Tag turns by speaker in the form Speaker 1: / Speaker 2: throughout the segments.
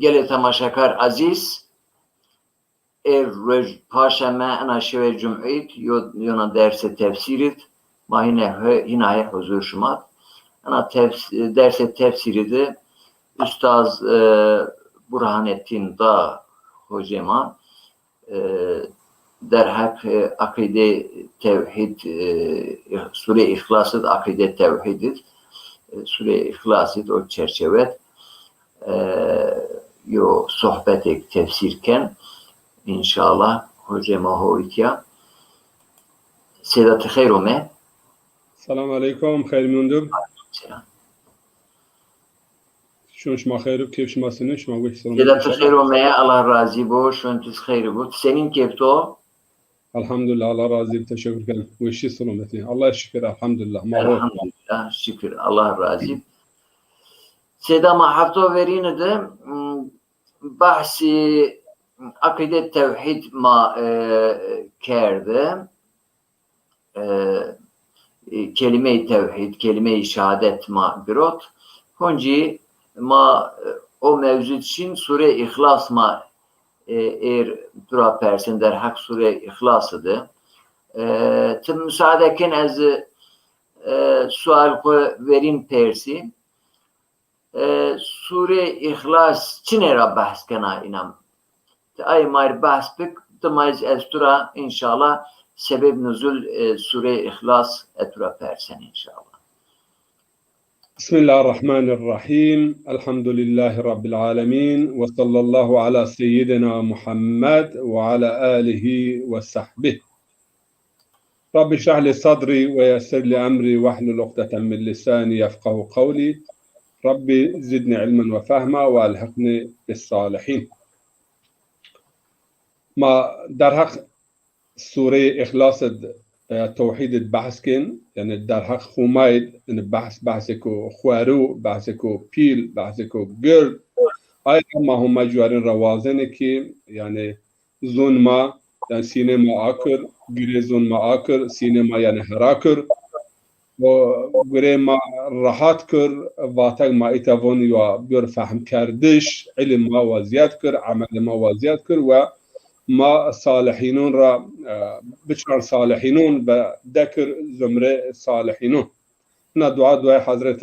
Speaker 1: gele tamaşakar aziz roj paşeme ana şeve cum'it yona derse tefsirit mahine hinaye huzur şumat ana derse tefsiridi Üstaz Burhanettin Da hocama derhak akide tevhid Sure İhlas'ı akide tevhidid Sure İhlas'ı o çerçevet yo sohbetek tefsirken inşallah hocama hoytya Sedat Khayrome.
Speaker 2: Selamun aleyküm, hayır mündüm.
Speaker 1: Selam.
Speaker 2: شلون شما خير وكيف شما سنين شما وش سلام
Speaker 1: Sedat Khayrome Allah razı bo şöntüz hayır bu. Senin kepto?
Speaker 2: Elhamdülillah Allah razı olsun teşekkür ederim. وش سلامتي Allah'a şükür elhamdülillah.
Speaker 1: Elhamdülillah şükür Allah razı. Seda mahafto verine bahsi akide tevhid ma kerde kelime-i tevhid, kelime-i şehadet ma birot. Honci ma o mevcut için Sure İhlas ma dura persin der hak Sure İhlas'ıdı. Tüm müsaadekin az sual ko verin persi. Sure İhlas çinera bahs kana inam. Ay mar bahs bik tımaz estura inşallah sebep nüzul Sure İhlas etura persen inşallah.
Speaker 2: Bismillahirrahmanirrahim. Elhamdülillahi Rabbil alemin. Ve sallallahu ala seyyidina Muhammed ve ala alihi ve sahbihi. Rabbi şrah li sadri ve yessir li emri ve hlul ukdeten min lisani yefkahu kavli. Rabbi zidni ilmen ve fehma ve elhiqni bis salihin. Ma derhak Sure İhlas'd توحيد البحث كن يعني در حق خمايد ان بحثكو خوارو بحثكو بيل بحثكو جرد ايضا ما هم جوارين روازن كي يعني زون ما يعني سينما اكر جري زون ما اكر سينما يعني هراكر وجري ما راحت كر واتق ما ايتافون يو بير فهم كردش علم ما وزياد كر عمل ما وزياد كر و ما صالحينون را بشر صالحينون بذكر زمره صالحينون نا دعاء حضرت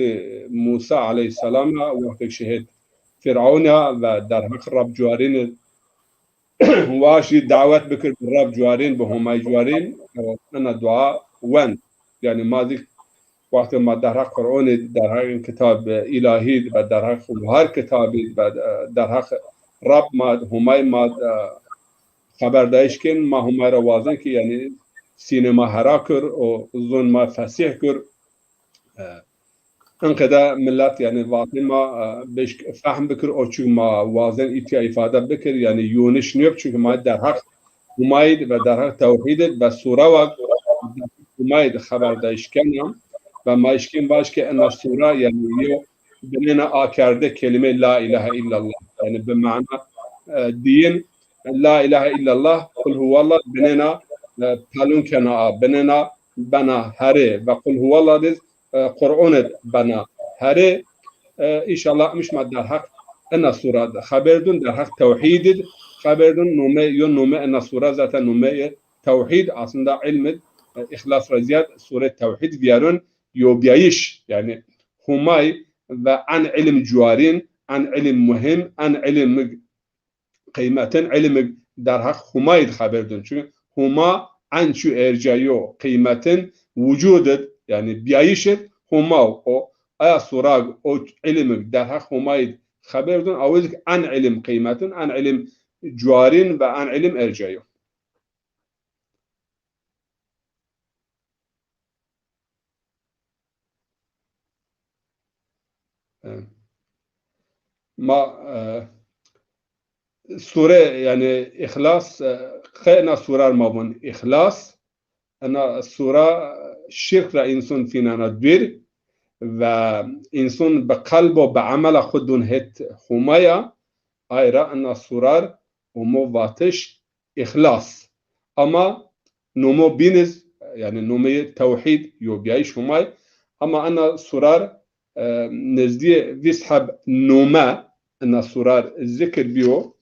Speaker 2: موسى عليه السلام وقت شهد فرعون و در حق رب جوارين واشي دعوت بكر رب جوارين بهما جوارين انا دعاء وين يعني ما ذيك وقت ما در حق فرعون در حق كتاب الهي و در حق هر كتابي در حق رب ما هما ما خبردارش کن ما هم را وازن که یعنی سینما هرا کر و ظلم فسیح کر انقدر ملت یعنی واقعا ما بهش فهم بکر او چون ما وازن ایتیا ifade بکر یعنی یونش نیب چون ما در حق امید و در حق توحید و سوره و امید خبردارش کنم و ما اشکیم باش که ان سوره یعنی یو بنینا آکرده کلمه لا اله الا الله یعنی به معنی دین لا إله إلا الله قل هو الله بننا پالون کنا بننا بنا هره و قل هو الله دز قرآن بنا هره إنشاءالله مش ما در حق ان سوره خبردون در حق توحید خبردون نومه یو نومه ان سوره ذات نومه توحید aslında علم إخلاص رزيات سوره توحید دیارون یو بیایش yani همای و عن علم جوارين عن علم مهم عن علم قيمتن علم در حق humayid haberdun. Çünkü huma an şu ercayo kıymetin vücudet yani biyayişet huma o aya surag o ilim der hak humayid haberdun avizik an ilim kıymetin an ilim cuarin ve an ilim ercayo. Ma سوره يعني إخلاص خينا سورة المابون إخلاص أنا سورة شرك را إنسان فينا ندبير و إنسان بقلب و بعمل خودون هت حماية أيرا أنا سورة ومو واتش إخلاص أما نمو بينز يعني نمو توحيد يو بيعيش حماية أما أنا سورة نزدي ويسحب نوما ان سورار ذکر بیو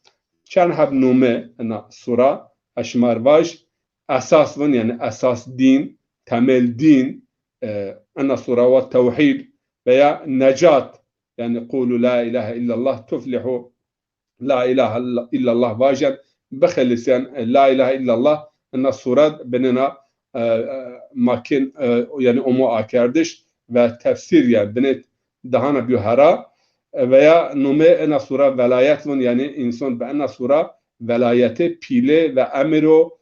Speaker 2: چند هب نومه ان سورا اشمار باش اساس ون yani esas din, temel din ان سورا و توحید veya necat yani قولوا لا إله إلا الله تفلحوا لا إله إلا الله واجد بخلصان لا إله إلا الله ان سورة بننا ماكن yani umu akardiş ve tefsir yani benet dahana bühara veya nume ena sura velayet von yani insan be ena sura velayeti pile ve emiro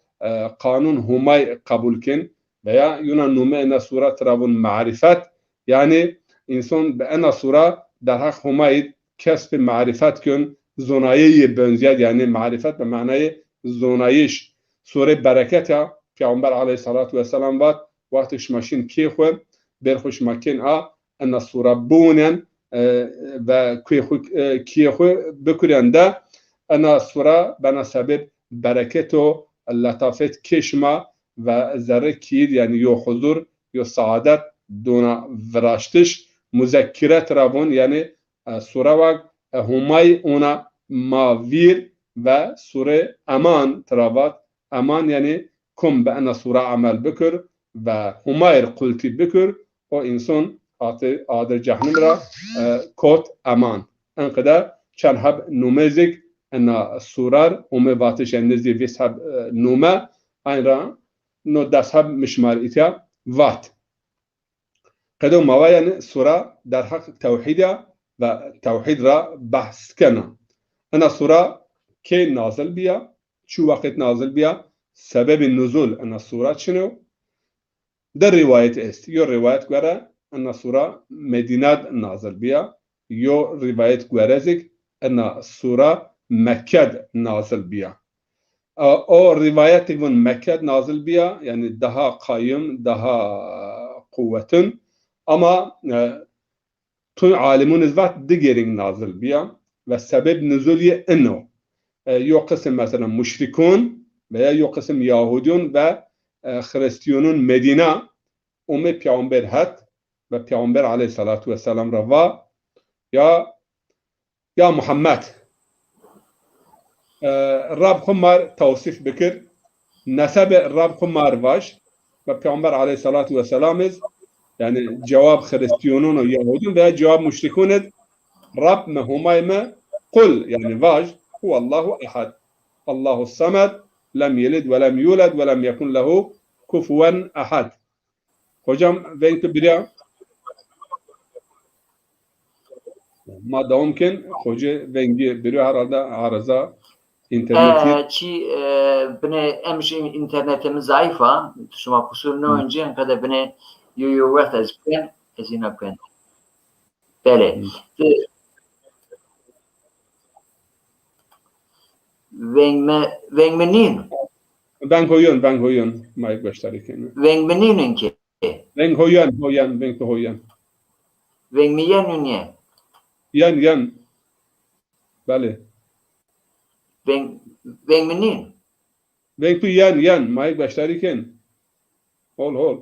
Speaker 2: kanun humay kabul kin veya yunan nume ena sura trabun marifet yani insan be ena sura derhak humay kesb marifet kun zonayı benziyet yani marifet be manayı zonayış sure bereketa Peygamber aleyhissalatu vesselam var vakti şmaşin kiyxwe berxuş makin a ena sura bunen ve kiyxwe bükürende ena sura bana sebep bereketo latafet keşma ve zerre kiyid yani yo huzur yo saadet dona veraştış muzekkiret rabun yani sura vak humay ona mavir ve sure aman travat aman yani kum be ena sura amel bükür ve humayr kulti bükür o insan adı cehennem ra kot aman enqede çan hab numezik ena surar ume vatış endezi vis hab nume aynra no das hab mişmar itya vat qede mava yani sura der hak tevhida ve tevhid ra bahs kana ena sura ke nazil biya şu vakit nazil biya sebebi nuzul ena sura çinu در رواية است يو رواية قرأ أن سورة مدينة نازل بها يو رواية قرأزك أن سورة مكة نازل بها أو رواية من مكة نازل بها يعني daha قايم daha قوة أما tüm alimun izvat digerin nazil biya ve sebep nüzulü enno yok kısım mesela müşrikun veya yok kısım Yahudun ve Hristiyanın Medine umme peygamber hat ve peygamber aleyhissalatu vesselam rava ya Muhammed Rab khumar tavsif bikir nasabe Rab khumar vaş ve peygamber aleyhissalatu vesselam yani cevap Hristiyanın ve Yahudun veya cevap müşrikun Rab me humayme kul yani vaş huvallahu ahad Allahu samed lem yelid ve lem yulad ve lem yekun lehu kufuven ahad. Hocam venki biriya ma davamken hoca venki biriya herhalde arıza interneti
Speaker 1: çi bine emşin internetimiz zayıfa şuma kusurunu önce kadar bine yuyu vakit ezine ben bele vengmenin
Speaker 2: ben koyuyorum mayık başlarken
Speaker 1: vengmeninin ki
Speaker 2: ben koyuyorum
Speaker 1: vengmiyen niye
Speaker 2: yan bale
Speaker 1: vengmenin
Speaker 2: yan mayık başlarken hol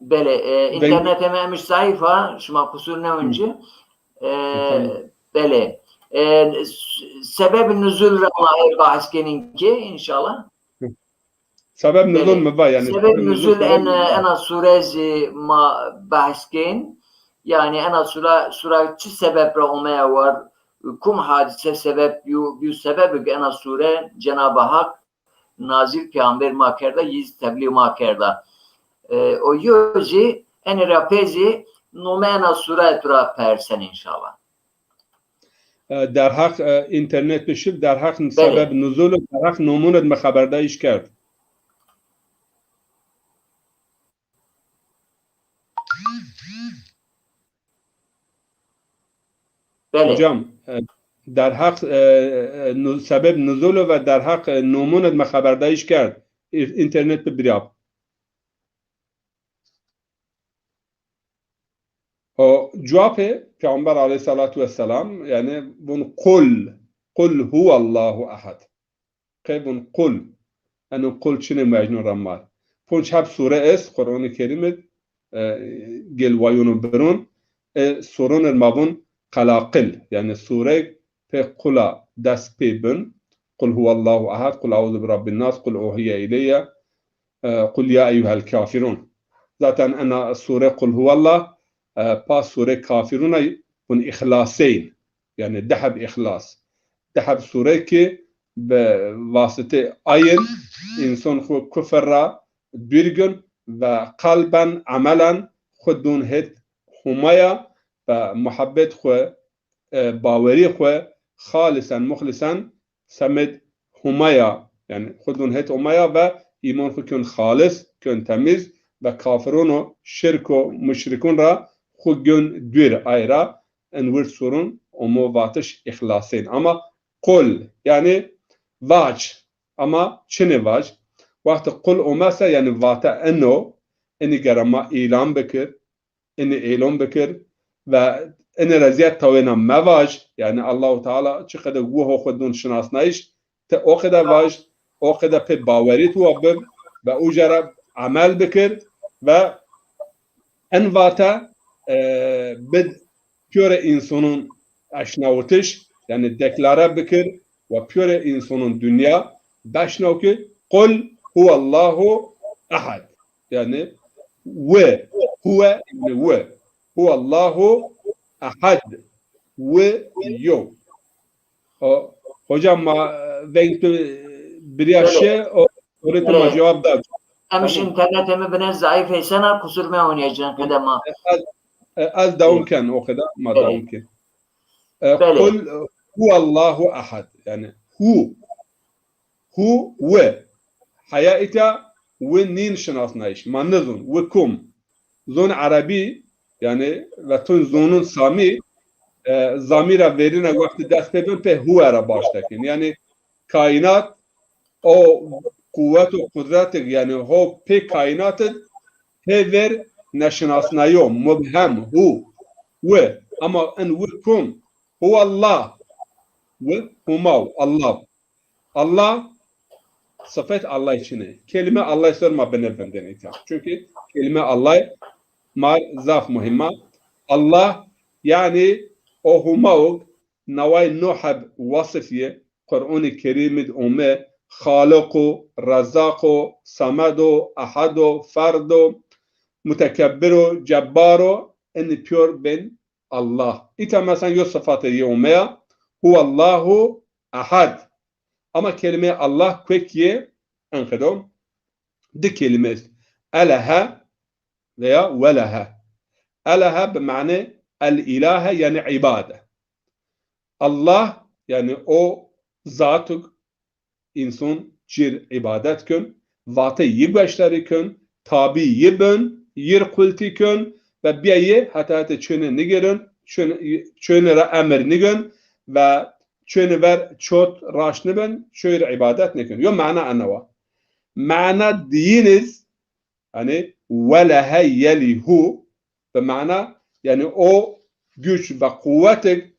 Speaker 1: bele internet ememiş sayfa şuma kusuruna önce bele sebep nüzul ramai bahskenin ki inşallah
Speaker 2: sebep nüzul mu var yani
Speaker 1: sebep nüzul en surezi ma bahsken yani en sura çi sebep olmaya var kum hadise sebep yu sebep en sure Cenab-ı Hak nazil peygamber makerda yiz tebliğ makerda o yüzü en rapezi numena sura tura persen inşallah
Speaker 2: در حق اینترنت بشید در حق سبب نزول در حق نمونت خبردارش کرد hocam در حق سبب نزول و در حق نمونت خبردارش کرد اینترنت ببریاب o cevabı Peygamber aleyhissalatu vesselam yani bunu kul huvallahu ahad. Kebun kul. Yani kul çine mecnun rammar. Ponç hep sure es Kur'an-ı Kerim'e gel vayunu berun sorun mabun qalaqil yani sure pe kula dest pe bin kul huvallahu ahad kul a'udhu bi rabbin nas kul uhiye ileyye kul ya eyyuhel kafirun. Zaten ana sure kul huvallah pas sure kafiruna bun ihlaseyn yani dehab ihlas. Dehab sure ki به واسطه آین انسان خود کفر را بیرگن و قلبا عملا خود دون هد حمایا و محبت خود باوری خود خالصا مخلصا سمد حمایا یعنی خود دون هد حمایا و ایمان خود کن خالص کن تمیز و کافرون و شرک و مشرکون را خود گن دور آیرا انور سورون امواتش اخلاصین اما قل yani vac ama çine vac vakti kul olmazsa yani vata eno eni garama ilan bekir eni ilan bekir ve eni raziyet tavena mevac yani Allah-u Teala çıkıda guho khudun şinasnayiş te o kadar vac o kadar pe baveri tu abib ve ujara amel bekir ve en vata bid pure insanın aşnavutiş yani deklare bekir ve pure insanın dünya başına ki kul huvallahu ahad yani ve huve ve huvallahu ahad ve yo hocam bir yaşa öğretime cevap da
Speaker 1: همش internetimi bine zayıf etsene kusurma oynayacaksın kadema.
Speaker 2: Az daunken o kadar ma daunken. Kul huvallahu ahad yani hu ve hayata ve nin şinasnayiş manızun ve kum zon arabi yani ve tun zonun sami zamira verine vakti dest pebin pe huera baştakin yani kainat o kuvvet ve kudret yani o pe kainatı he ver neşinasnayo mubhem hu ve ama en ve kum hu Allah ve humav Allah sıfat Allah içine. Kelime Allah sorma benefenden itham. Çünkü kelime Allah mar zaf mühimma. Allah yani o humav navay nuhab vasfiye Kur'an-ı Kerim'de umme Haliku, Razaku, Samadu, Ahadu, Fardu, Mutekebbiru, Cebbaru en pure ben Allah. İta mesela yo sıfatı yevmeye huvallahu ahad. Ama kelime Allah kvekiye enkadom de kelime eleha veya veleha. Eleha bimane el ilahe yani ibade. Allah yani o zatuk insan cir ibadet kün, vatı yibgeçleri kün, tabi yibün, yir kulti kün ve biye hatta çöne nigerin, çöne ra emir nigen ve çöne ver çot raşne ben şöyle ibadet ne kün. Yo mana anava. Mana diniz yani veleha yelihu ve mana yani o güç ve kuvvetik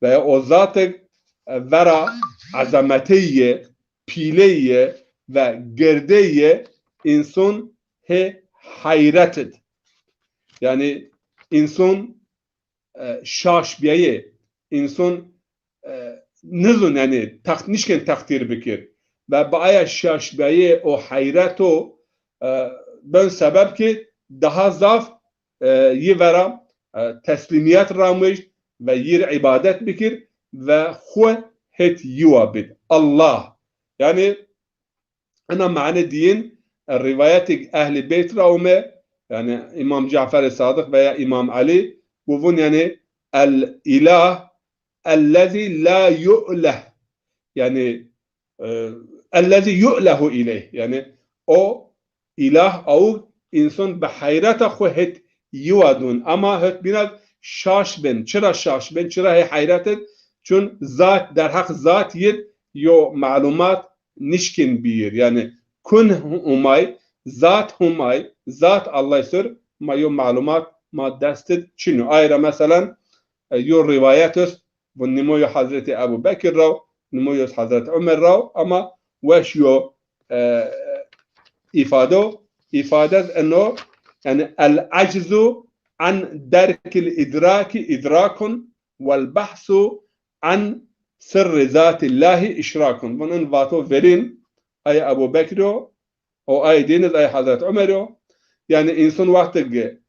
Speaker 2: ve o zatık vera azametiye pileye ve gerdeye insan he hayreted. Yani insan şaşbiye, insan nizun yani nişken takdir bikir. Ve baaya şaşbiye o hayreto ben sebep ki daha zaf yivera teslimiyet ramış ve yir ibadet bikir ve hu het yuabid. Allah. Yani ana ma'ne din rivayetik ehli beyt raume yani İmam Cafer Sadık veya İmam Ali bu yani el ilah ellezî la yu'leh yani ellezî yu'lehu ileyh yani o ilah o insan be hayrata khuhet yuadun ama het biraz şaş ben çıra şaş ben çıra he hayratet çün zat der hak zat yed yo malumat nişkin bir yani kun umay zat humay zat Allah sır ma yo malumat ma destet çinu ayra mesela yo rivayetus bu nimoyo Hazreti Ebu Bekir rav nimoyo Hazreti Ömer rav ama weş yo ifado ifade انه يعني العجز عن درك الادراك ادراك والبحث عن سر ذات الله اشراك. bunun vato verin ay Abu Bekro o ay deniz ay Hazret Ömer'o yani insan vakti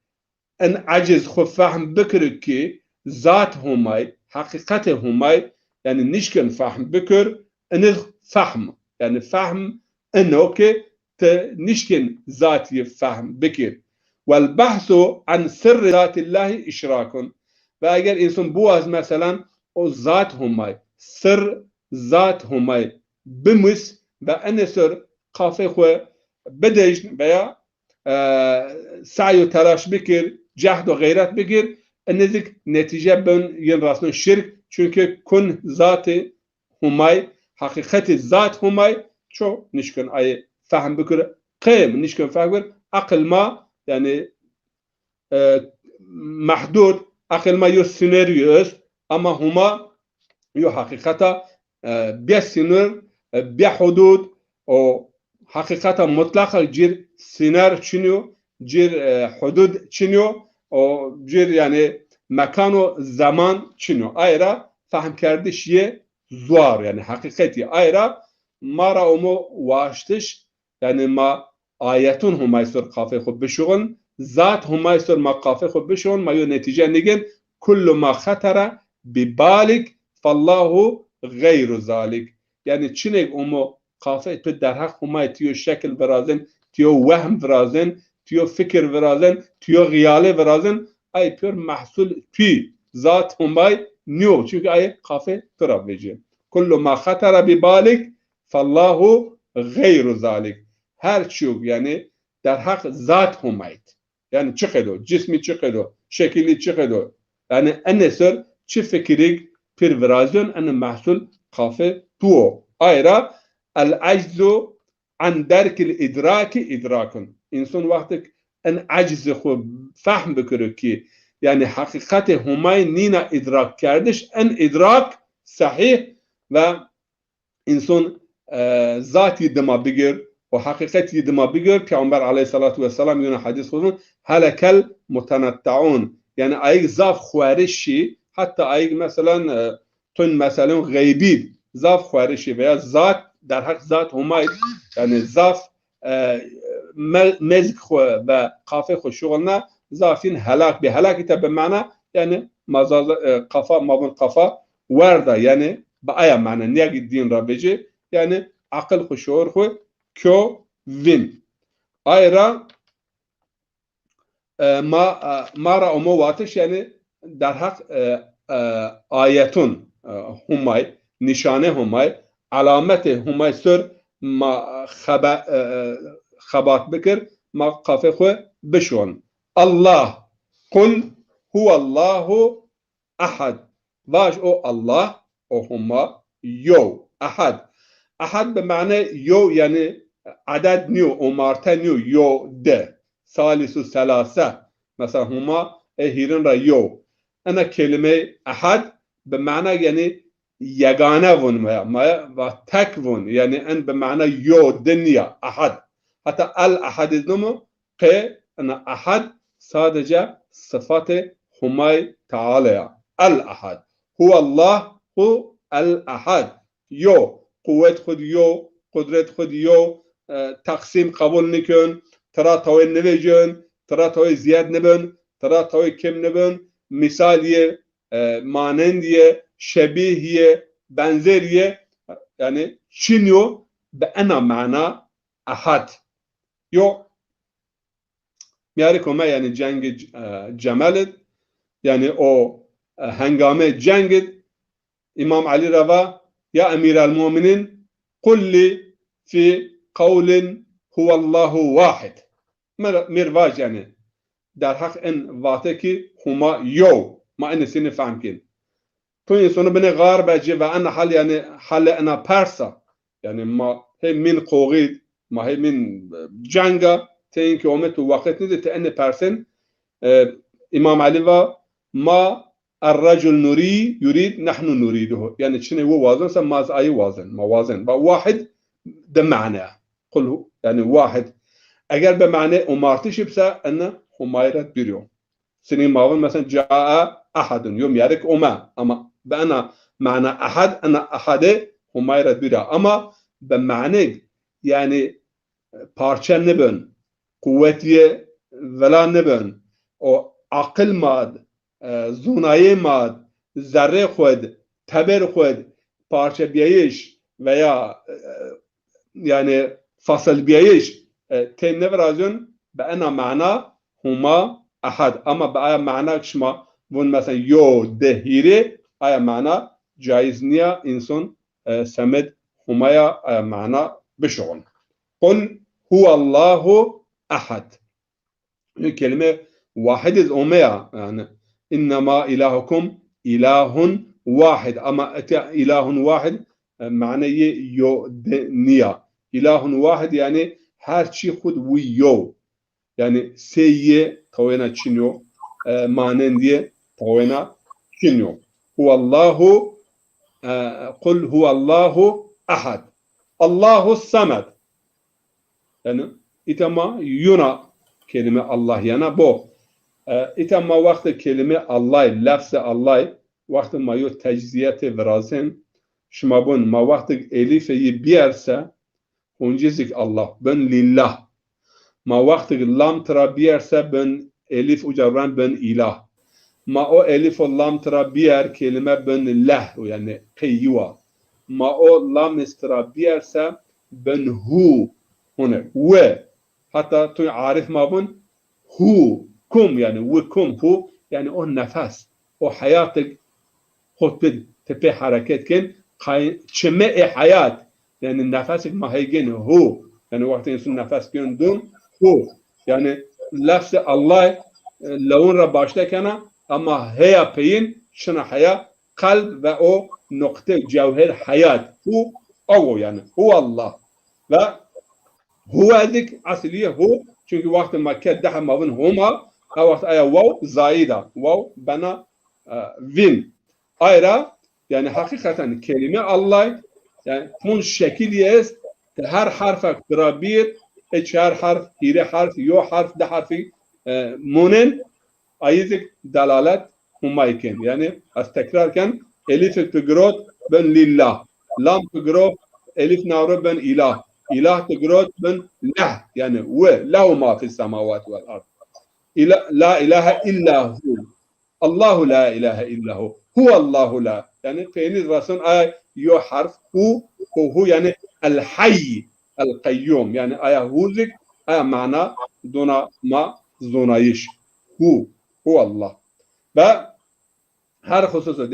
Speaker 2: en aciz خو فهم بکر ki zat humay hakikat humay yani nişken fahm bükür en fahm yani fahm انه ki te nişken zati fahm bükür vel bahsu an sırrı zatillahi işrakun ve eğer insan bu az mesela o zat humay sır zat humay bimis ve enesör kafe xo bedej veya سعي وتلاش بكر جهد وغيرات بكر النزك نتيجة بين ينراسن الشرك çünkü kun zatı humay hakikati zat humay çok nişkün ay fahm bükür qim nişkün fahm akıl ma yani mahdud akıl ma yo senaryoz ama huma yo hakikata bir sınır bir hudud o hakikata mutlaka cir sinar çiniyor cir hudud çiniyor o cir yani mekan o zaman çiniyor ayra fahm kardeşiye zuar yani hakikati ayra mara umu vaştiş yani ma ayetun humaysur kafe khub bishun zat humaysur ma kafe khub bishun ma yo netice nigen kullu ma khatara bi balik fallahu gayru zalik yani çinek umu kafe tu derhak humay tiyo şekil verazin tiyo vahm verazin tiyo fikir verazin tiyo gıyale verazin ay pür mahsul pi zat humay niyo çünkü ay kafe taraf veci kullu ma khatara bi balik fallahu gayru zalik her şey yani derhak zat humayt yani çıkıyor cismi çıkıyor şekili çıkıyor yani enesör çi fikirik pir verazin en mahsul kafe tuo ayra العجز عن درك الإدراك إدراك إنسان وقتك أن عجز خو فهم بكره كي يعني حقيقته هماي نينا إدراك كردش أن إدراك صحيح و إنسان ذاتي دما بيجر وحقيقتي دما بيجر پیغمبر عليه الصلاة والسلام يونا حديث خودن هلك المتنطعون يعني أيك زاف خوارشي حتى أيك مثلا تن مثلا غيبي زاف خوارشي veya zat در حق ذات هماید یعنی ضعف مزق خو و قافه خو شغلنا ضعفين هلاك به هلاك به معنى يعني مزاز قفا ما بين قفا ورده يعني بأي معنى نيجي الدين رابجي يعني عقل خو شعور خو كو وين ايرا ما را امواتش يعني در حق آيتون هماي نشانه هماي علامت همای سر ما خبات بکر ما قافه خو بشون الله قل هو الله احد واش او الله او هما يو احد احد بمعنى يو يعني عدد نيو او مرتا نيو يو ده ثالث ثلاثه مثلا هما هيرن را يو انا كلمه احد بمعنى يعني yegane vun ve tek vun yani en be mana yo dünya ahad hatta el ahad mu ki ana ahad sadece sıfatı humay Teala el ahad hu Allah hu el ahad yo kuvvet khud yo kudret khud yo taksim kabul nikun tara tawin nevejun tara tawi ziyad nebun tara tawi kim nebun misaliye manendiye şebihiye, benzeriye yani çiniyor be ana mana ahad. Yo miyarikome yani cengi cemalid yani o hengame cengid İmam Ali Rava ya emir el muminin kulli fi kavlin huvallahu vahid mirvaj yani der hak en vateki huma yo ma enesini fahmkin تو انسانو بني غاربة جي وأنا حال يعني حال أنا بارسا يعني ما هي من قوغيد ما هي من جانجا تين كيومت وقت ندي تأني بارسن إمام علي ما الرجل يريد نحن نريده يعني شنو هو وازن سماز أي وازن ما وازن واحد ده معناه قل يعني واحد eğer به معنی umartış ise enne humayret biriyor. Senin mavun mesela ca'a ahadun yom yarek oma ama bana mana ahad ana ahade humayret biriyor ama be mani yani parça ne ben kuvvetiye vela ne ben o akıl mad zunaye mad zerre khud teber khud parça biyiş veya yani fasıl biyiş تنبر ازون به انا معنا هما احد اما به آیا معنا شما بون مثلا یو دهیره آیا معنا جایز نیا انسان سمد هما یا آیا معنا بشغل قل هو الله احد كلمه واحد از اومیا يعني انما الهكم اله واحد اما اله واحد معنی یو نیا اله واحد yani her şey خود ویو yani seyye tavena çiniyor manen diye tavena çiniyor huvallahu kul huvallahu ahad Allahu samed yani itama yuna kelime Allah yana bu itama vakti kelime Allah lafze Allah vakti mayo tecziyete vrazin şmabun ma vakti elifeyi biyerse Oncezik Allah. Ben lillah. Ma vakti lam tıra biyerse ben elif ucavran ben ilah. Ma o elif o lam tıra biyer kelime ben leh yani kıyva. Ma o lam istıra biyerse ben hu. Hone ve. Hatta tu arif ma bun hu. Kum yani ve kum hu. Yani o nefes. O hayatı hutbed tepe hareketken çeme hayat. Yani nefesik mahiygen hu. Yani vakti insan nefes göndüm hu. Yani lafze Allah lavun ra baştakana ama heya peyin şuna haya kalp ve o nokta cevher hayat. Hu o yani. Hu Allah. Ve hu edik asliye hu. Çünkü vakti Mekke daha mavun huma. O vakti aya vav zaida. Vav bana vin. Ayrıca yani hakikaten kelime Allah yani من شکلی است که هر حرف قرابیر هر حرف هیره حرف یا حرف ده حرفی مونن ayıcık dalalet humayken yani az tekrarken elif tıgrot ben lillah lam tıgrot elif navru ben ilah ilah tıgrot ben leh yani ve lehu ma fis semavat vel ard la ilahe illa hu Allahu la ilahe illa hu huvallahu la yani peynir rasun ay yo harf hu yani el hayy el kayyum yani aya huzik aya mana dona ma zonayiş hu Allah ve her hususu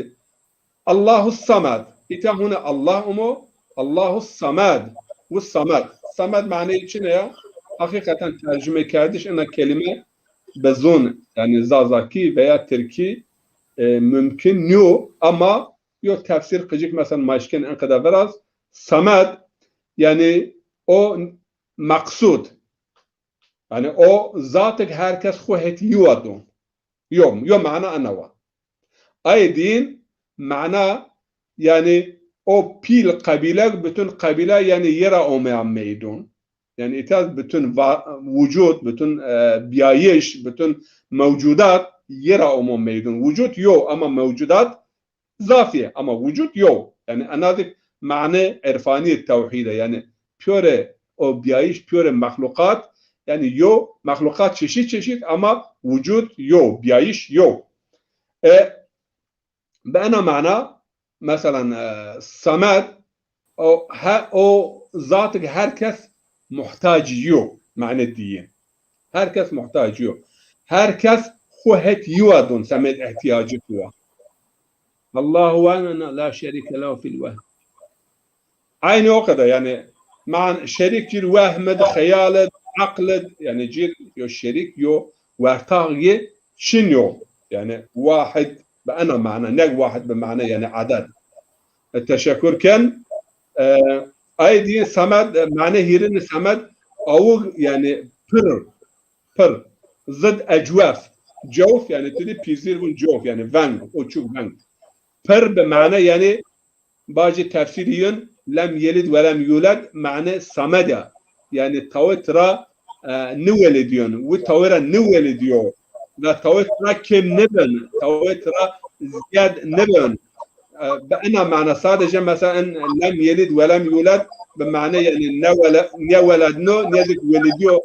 Speaker 2: Allahu samad ita huna Allah umu Allahu samad ve samad samad mane için ya hakikaten tercüme kardeş ana kelime bezon yani zazaki veya terki mümkün yok ama yok tefsir kıcık mesela maşken en kadar biraz samad yani o maksud yani o zaten herkes huhet yuadun yom mana anava aydin mana yani o pil kabile bütün kabile yani yera olmayan meydun yani itaz bütün vücut bütün biyayiş bütün mevcudat yera olmayan meydun vücut yok ama mevcudat zafiye ama vücut yok yani anadik mane irfani tevhide yani pure o biyayiş pure mahlukat yani yok mahlukat çeşit ama vücut yok biyayiş yok bana mana mesela samad o zaten herkes muhtaç yok mane diye herkes muhtaç yok herkes huhet yuadun samad ihtiyacı var Allahu la şerike lehu fil vehm aynı o kadar yani man şerik cil vehmed hayalet aklet yani cil yo şerik yo vertağye şin yo yani vahid بأنا معنى نج واحد بمعنى يعني عدد التشكر كان أيدي سمد معناه هيرن سمد أو يعني بر ضد أجواف جوف يعني تدي بيزير بون جوف يعني فان أو شو فان بر بمعنى يعني باجي تفسيريا لم يلد ولم يولد معنى سمدة يعني توترا نولد يون وتويرا نولد يو لا تويترا كم نبن تويترا زياد نبن بأنا معنى صادقة مثلا لم يلد ولم يولد بمعنى يعني نولدنو نيدك ولديو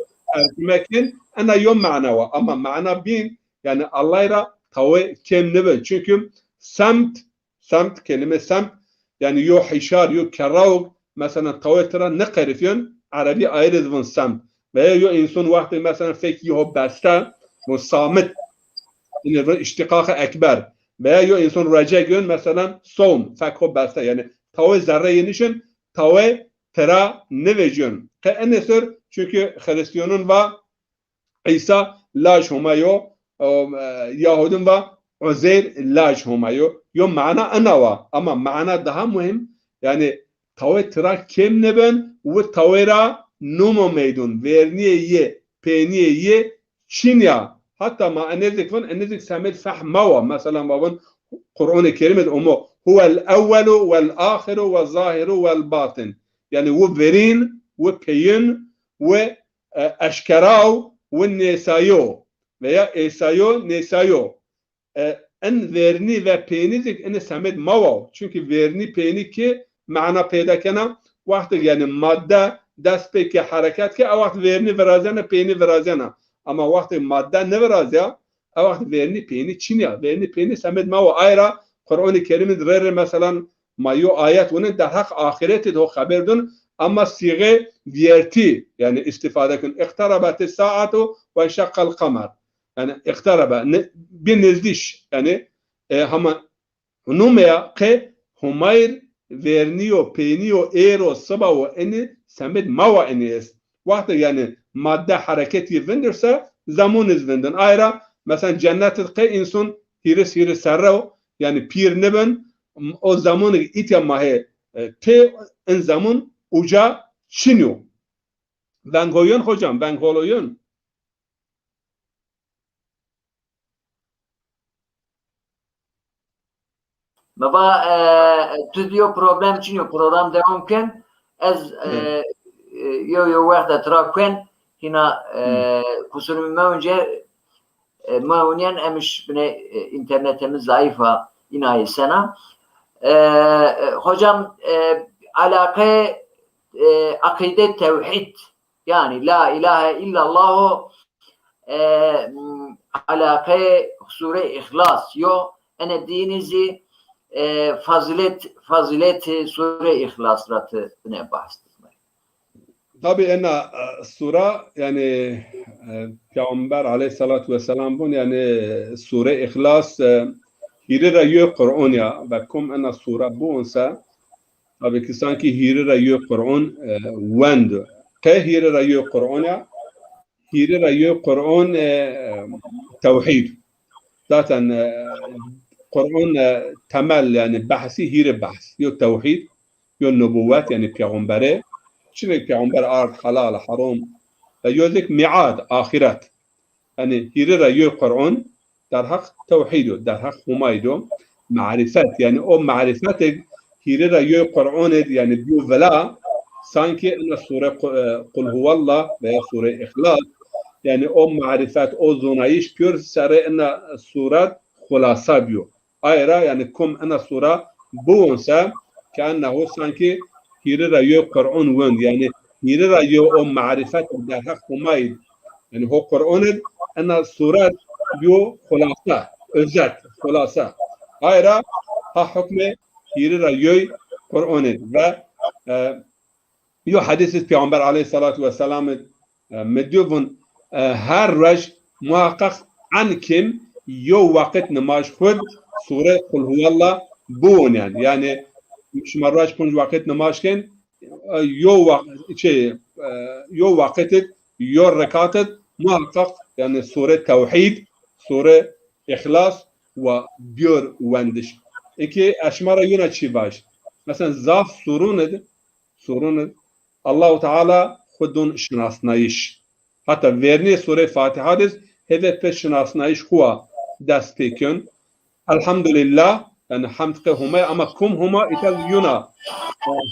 Speaker 2: لكن أنا يوم معنى أما معنى بين يعني الله يرى توي كم نبن çünkü سمت كلمة سمت يعني يو حشار يو كراوغ مثلا تويترا نقرفيون عربي ayrı von samt veya yo insan vakti mesela feki ho basta bu samit yani iştikak ekber veya yo insan raca gün mesela son fek ho basta yani tave zerre yenişin tave tera nevejün ke enesir çünkü Hristiyanın ve İsa laş humayo Yahudun ve Uzeyr laş humayo yo mana anava ama mana daha mühim yani tave tera kim neben ve tavera numo meydun verniye ye peniye ye çinya hatta ma enezik samet fahmawa mesela babın Kur'an-ı Kerim'de umu huvel evvelu vel ahiru ve zahiru vel batin yani bu verin ve peyin ve eşkerav ve nesayo veya esayo nesayo en verni ve penizik en samet mawa çünkü verni peni ki mana peyda kana vakti yani madde دست به که حرکت که وقت ورنی ورازیانه پینی ورازیانه اما وقت ماده نورازیا وقت ورنی پینی چینیا ورنی پینی سمت ما و آیرا قرآن کریم در مثلا ما یو آیت ونه در حق آخرت دو خبر دون اما صيغه ویرتی یعنی استفاده کن اقتربت الساعه و انشق القمر yani اقترب بنزدیش yani هم نومیا که همایر ورنیو پینیو ایرو سبا و انی سمت موا انی است وقتی yani madde hareketi vindirse zaman izvinden ayrı mesela cennet ki insan hiris serra yani pir neben o zamanı itya mahe te en zaman uca çiniyor ben koyun hocam ben koyun
Speaker 1: baba stüdyo problem çiniyor program devamken az yo vaqta trakwen hina kusurum önce mauniyan emiş bine internetimiz zayıfa inayi sana hocam alaka akide tevhid yani la ilahe illallah alaka sure ihlas yo ene dinizi fazilet sure ihlasratı ne bahsediyor.
Speaker 2: Tabii en sura yani Peygamber aleyhissalatu vesselam bun yani sure ihlas hiri rayu Kur'an ya ve kum en sura bu onsa tabii ki sanki hiri rayu Kur'an wend ke hiri rayu Kur'an ya hiri rayu Kur'an tevhid zaten Kur'an temel yani bahsi hiri bahs yo tevhid yo nübüvvet yani peygambere Şimdi peygamber art halal haram yözik miad ahiret yani hirira yo Kur'an در حق توحید در حق humaydo marifet yani o marifet hirira yo Kur'an yani biyo vela sanki en sure kul huvallah veya sure ihlas yani o marifet o zonayiş pür sare en surat khulasa biyo ayra yani kum en sura bu onsa كأنه sanki hirira yo Kur'an wend yani hirira yo o marifet der hak humayd yani o Kur'an en surat yo khulasa özet khulasa ayra ha hükme hirira yo Kur'an ve yo hadis Peygamber aleyhissalatu vesselam medyovun her rej muhakkak an kim yo vakit namaz khud sure kul huvallah bun yani مش مراج كون وقت نماز كن يو وقت يو ركعت محقق يعني سورة توحيد سورة إخلاص وبيور وندش إكي أشمار يونا تشي باش مثلا زاف سورون الله تعالى خدون شناسنايش حتى verni sure Fatiha'dır hedef şinasnayış huwa dest pekün elhamdülillah yani hamd ke huma ama kum huma ital yuna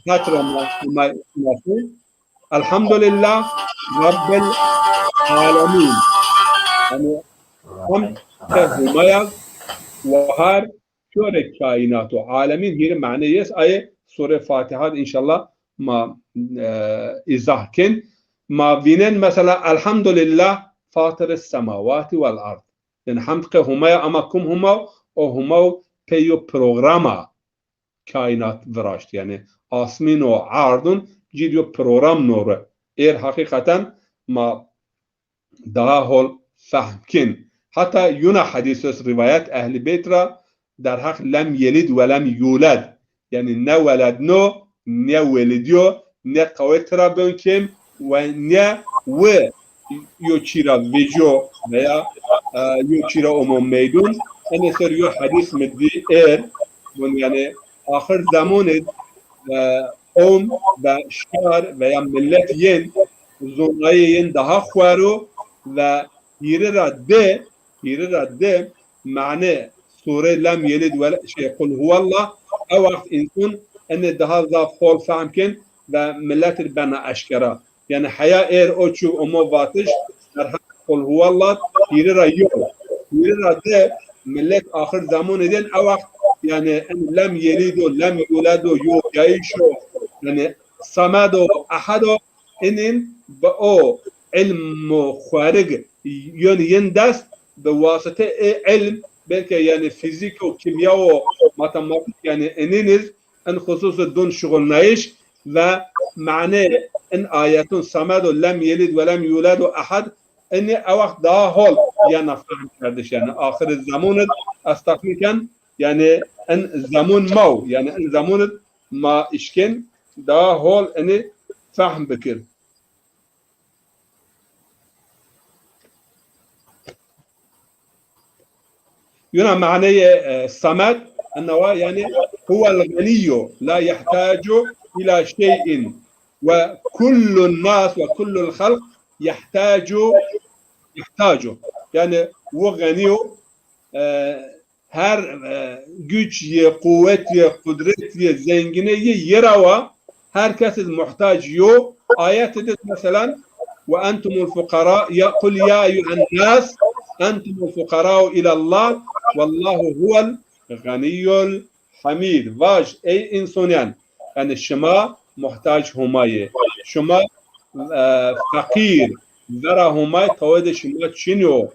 Speaker 2: hatra huma şinası Elhamdülillah Rabbil alemin. Yani hamd ke humaya ve her köre kainatı alemin hiri mعنی yes ay sure Fatiha inşallah ma izah kin ma vinen mesela elhamdülillah fatir semavati vel ard. Yani hamd ke humaya ama kum huma o huma peyo programa kainat viraşt. Yani asmin o ardun gidiyor program nuru. Eğer hakikaten ma daha hol fahmkin. Hatta yuna hadisos rivayet ehli beytra در حق لم يلد ولم يولد yani ne veledno ne velidiyor ne kavvetra bönkem ve ne ve yoçira vejo veya yoçira umum meydun ene seriyor hadis meddi bun yani ahir zamanı ve şar veya millet yen zonayın daha xwaru ve yeri radde mعنی سوره لم يلد ولا شيء قل هو الله او وقت انسان ان ده ذا فول فهمكن و ملت البنا اشكرا يعني حياه اير اوچو امو واتش قل هو الله يرى ده ملت اخر زمان دين او وقت يعني ان لم يلد ولم يولد يو يعيشو يعني صمد احد ان باو علم خارج يعني يندس بواسطه علم belki yani fizik o kimya o matematik yani eniniz en hususu dun şugulnayiş ve mعنی en ayetun samadu lem yelid ve lem yuladu ahad eni avak daha hol yana fahim kardeş yani ahir zamanı astakmiken yani en zaman mav yani en zamanı ma işken daha hol eni fahim bekir. ينا معنى الصمد أنه يعني هو الغني لا يحتاج إلى شيء وكل الناس وكل الخلق يحتاج يعني هو غني her güç ye, kuvvet ye, kudret ye, zenginliği yerawa herkes muhtaç yo. Ayet edit mesela ve entumul fukara ya kul ya eyyuhen nas entumul fukara ila Allah vallahu huvel ganiyyul hamid. Vaj ey insanyan yani şuma muhtaç humaye. Şuma fakir zara humay tavede şuma çiniyor.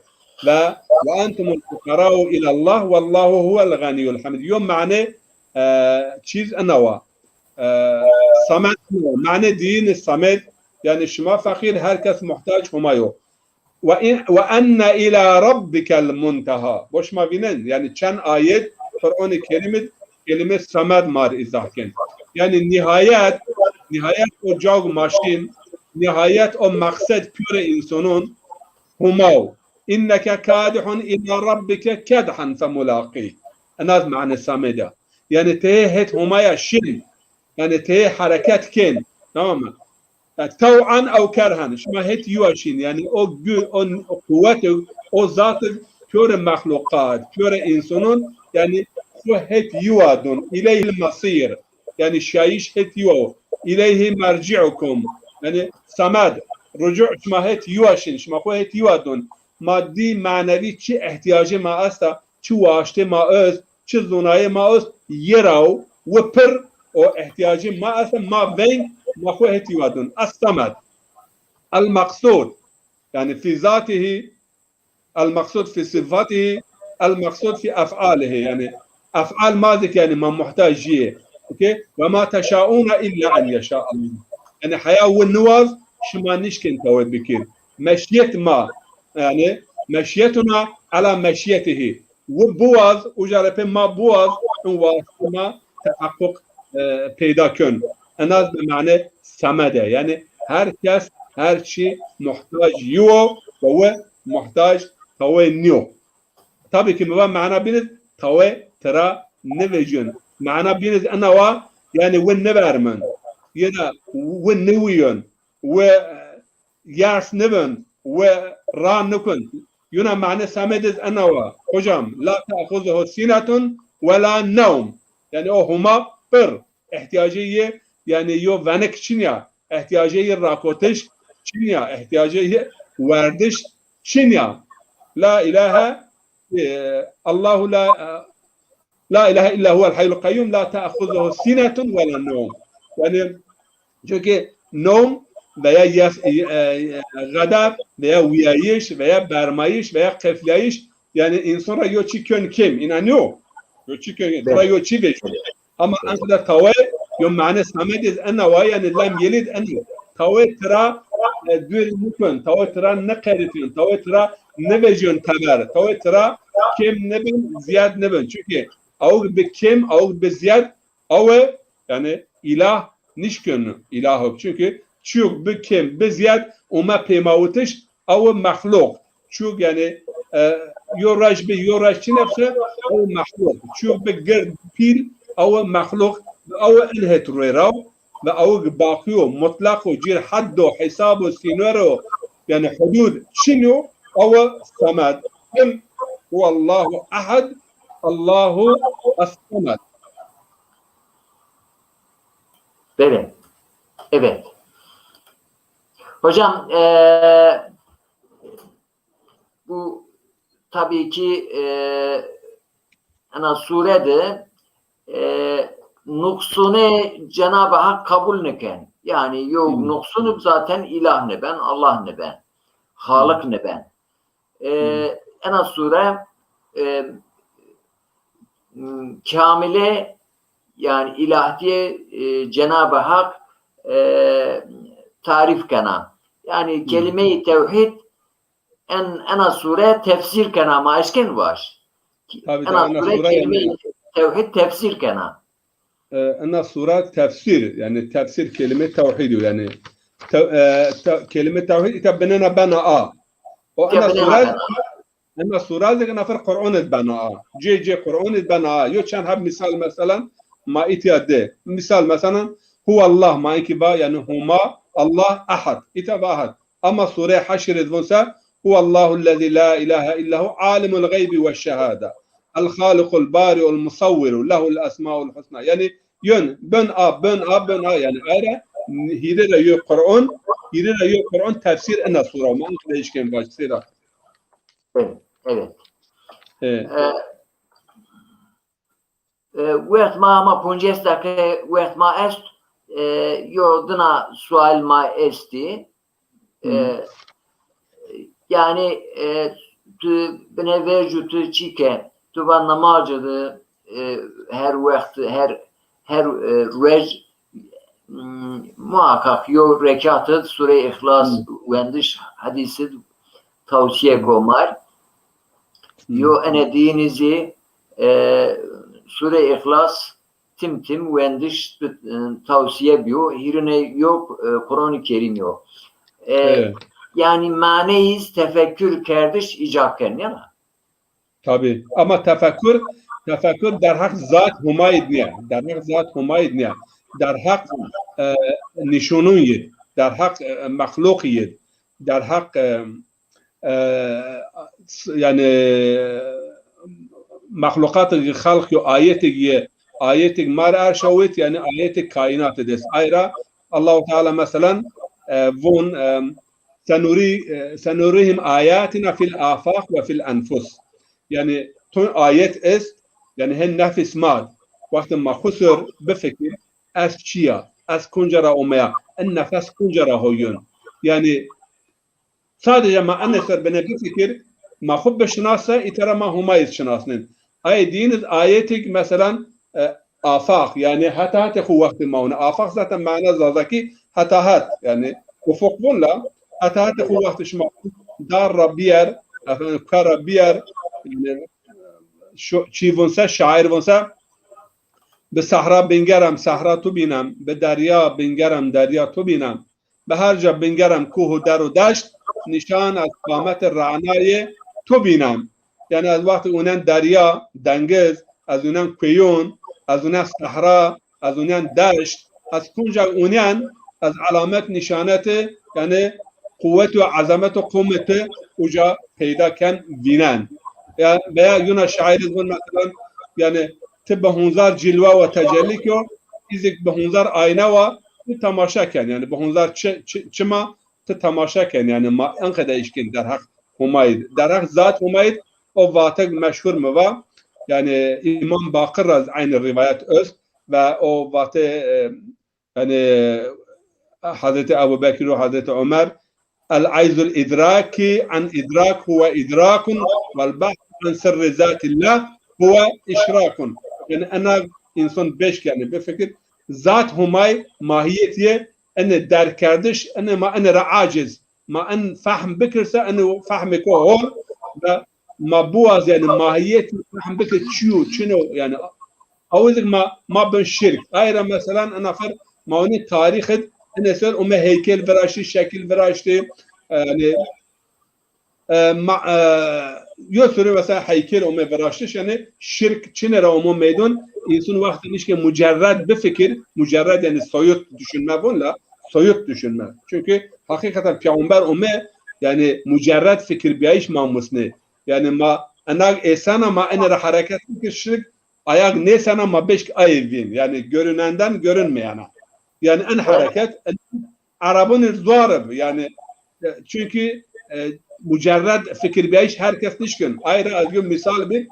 Speaker 2: ve entumul fukara'u ilallah vallahu huvel ganiyul hamid. Yom mعنی چیز انوا صمد معنی دین صمد yani şuma fakir herkes muhtaç humayo ve enne ila rabbikel muntaha boş ma binen yani çen ayet Kur'an-ı Kerim'in kelime samed mar izahken yani nihayet o jag maşin nihayet o maksat püre insanın humav inneke kadihun ila rabbike kedhan femulaqih enaz mعنی sameda yani tehet humaya şin yani te hareket ken tamam mı tav'an ev kerhan şma het yuaşin yani o kuvveti o zatı püre mahlukat püre insanın yani o het yuadun ileyhil masir yani şayiş het yuo ileyhi merci'ukum yani samad rücu' şma het yuaşin şma o het yuadun maddi manevi çi ihtiyacı ma asta çi vaşte ma öz çi zonayı ma öz yerav ve per o ihtiyacı ma asta ma veyn ma o het yuadun as-samad al-maksud yani fi zatihi al-maksud fi sıfatihi al-maksud fi af'alihi yani af'al mazik yani ma muhtaciye okey ve ma teşauna illa en yasha Allah yani haya ve nuvaz şma nişkin tawed bikir meşiyet ma yani meşiyetuna ala meşiyetihi ve buaz ujarep ma buaz vasıma tahakkuk peyda kön enaz be mعنی samede yani herkes her şey muhtaç yo ve muhtaç tawe niyo tabii ki bu mana biniz tawe tera nevejun mana biniz ana yani ve nevermen ya ve neviyon ve yars neven ve ran nukun yuna mعنی samediz ana hocam la ta'khuzuhu sinatun ve la nevm yani o huma bir ihtiyacı yani yo venek için ya احتیاجی راکوتش چنیا احتیاجی وردش چنیا لا اله الله لا اله الا هو الحي القيوم لا تاخذه سنه ولا نوم yani çünkü nom veya gadab veya uyayış veya bermayış veya keflayiş yani insana yoçi kön kim inanıyor yoçi kön tara yoçi ve ama ankara tavay yom mane samediz ana wa yani lam yelid ana tavay tara dür mümkün tavay tara ne karifin tavay tara ne vejun tabar tavay tara kim ne ben ziyad ne ben çünkü av be kim av be ziyad av yani ilah nişkön ilah çünkü çok be kim be ziyad oma pemavutiş av mahluk çok yani yoraj be yoraj çinefse av mahluk çok be gerd pil av mahluk av ilhet rerav ve av bakiyo mutlak o cir haddo hesabo sinero yani hudud şinu av samad kim huvallahu ahad Allahu as-samad.
Speaker 1: Evet. Evet. Hocam bu tabii ki ana surede nuksunu Cenab-ı Hak kabul neken. Yani yok nuksunu zaten ilah ne ben, Allah ne ben, Halık ne ben. Ana sure kamile yani ilahiye Cenab-ı Hak tarif kana. Yani kelime-i tevhid ana sure tefsir kana maşken var. Ana sure kelime-i tevhid tefsir kana.
Speaker 2: Ana sure tefsir yani tefsir kelime tevhid yani kelime tevhid itabenena bana o ana sure أما سورة لكن في القرآن البناء جي قرآن البناء يوشان هب مثال مثلا ما إتياده مثال مثلا هو الله ما إكبا يعني هما الله أحد إتبا أحد أما سورة حشر الفنسا هو الله الذي لا إله إلا هو عالم الغيب والشهادة الخالق البارئ المصور له الأسماء الحسنى يعني ين بن يعني أرى هيدا يو قرآن تفسير أن سورة ما أنت ليش كم باش سيرة
Speaker 1: Evet. Waqt ma punjesta ke waqt ma est yorduna sual ma esti yani tu bine verju tu çike tu van namazı her vaqt her rej muhakkak yo rekatı sure İhlas vendiş hadisi tavsiye komar yo ene dinizi sure İhlas tim vendiş tavsiye biyo hirine yok Kur'an-ı Kerim yok. Yani maneyiz tefekkür kardeş icakken yana.
Speaker 2: Tabii ama tefekkür der hak zat humayid niye? Der hak zat humayid niye? Der hak nişonun yed. Der hak mahluk yed. Der hak yani mahlukat-ı halk yo ayetik mar erşavit yani ayetik kainat des. Ayra Allah-u Teala mesela von senurihim ayatina fil afaq ve fil anfus. Yani tun ayet est yani hen nefis mad. Vakti ma khusur befekir es çiya es kuncara omaya en nefes kuncara hoyun. Yani sadece ma anneser bana bir fikir ma hubbe şinasa itara ma humayz şinasının. Ay diniz ayetik mesela afak yani hatahat kuvveti mauna afak zaten mana zazaki hatahat yani ufuk bunla hatahat kuvveti şma dar rabbiyer karabbiyer yani çivunsa şair vunsa be sahra bingeram sahra tu binam be derya bingeram derya tu binam be harca bingeram kuhu daru dasht nişan az qamet ra'naye tu binam yani az vakti unen derya dengiz az unen kuyun az unen sahra az unen dasht az kunca unen az alamet nişaneti yani kuvvet ve azamet ve kuvveti uca peydaken binen yani veya yuna şairi bunun mesela yani tibbe hunzar cilva ve tecellik yok izik be hunzar ayna ve تماشا کن یعنی به هنزار چما تماشا کن یعنی ما انقدر اشکن در حق هماید در حق ذات هماید او واتق مشهور موا yani İmam Bakır aynı rivayet öz ve o vatı yani Hazreti Ebu Bekir ve Hazreti Ömer el-ayzul idraki an idrak huve idrakun vel bahth an sırrı zatillah huve işrakun yani ana insan beş yani bir fikir zat humay mahiyetiye ene derkardiş ene ma ene aciz ma en fahm bikirse ene fahmiko hor ve ما بواز يعني ماهية فهم بك تشيو شنو يعني أوزك ما بين شرك غير مثلا أنا فر ما هوني تاريخ أنا سؤال أما هيكل براشي شكل براشي يعني مع يوسف مثلا هيكل أما براشيش يعني شرك شنو رأومو ميدون إنسان وقت نيش مجرد بفكر مجرد يعني soyut düşünme bunla soyut düşünme çünkü hakikaten peygamber ömme yani mujarrad fikir biyiş mamusne yani ma anak esana ma ene hareket kişilik ayak ne sana ma beş ayvin yani görünenden görünmeyene yani en hareket Arap'ın zorab yani çünkü mujarrad fikir biyiş herkes nişkin ayrı azgın misal bir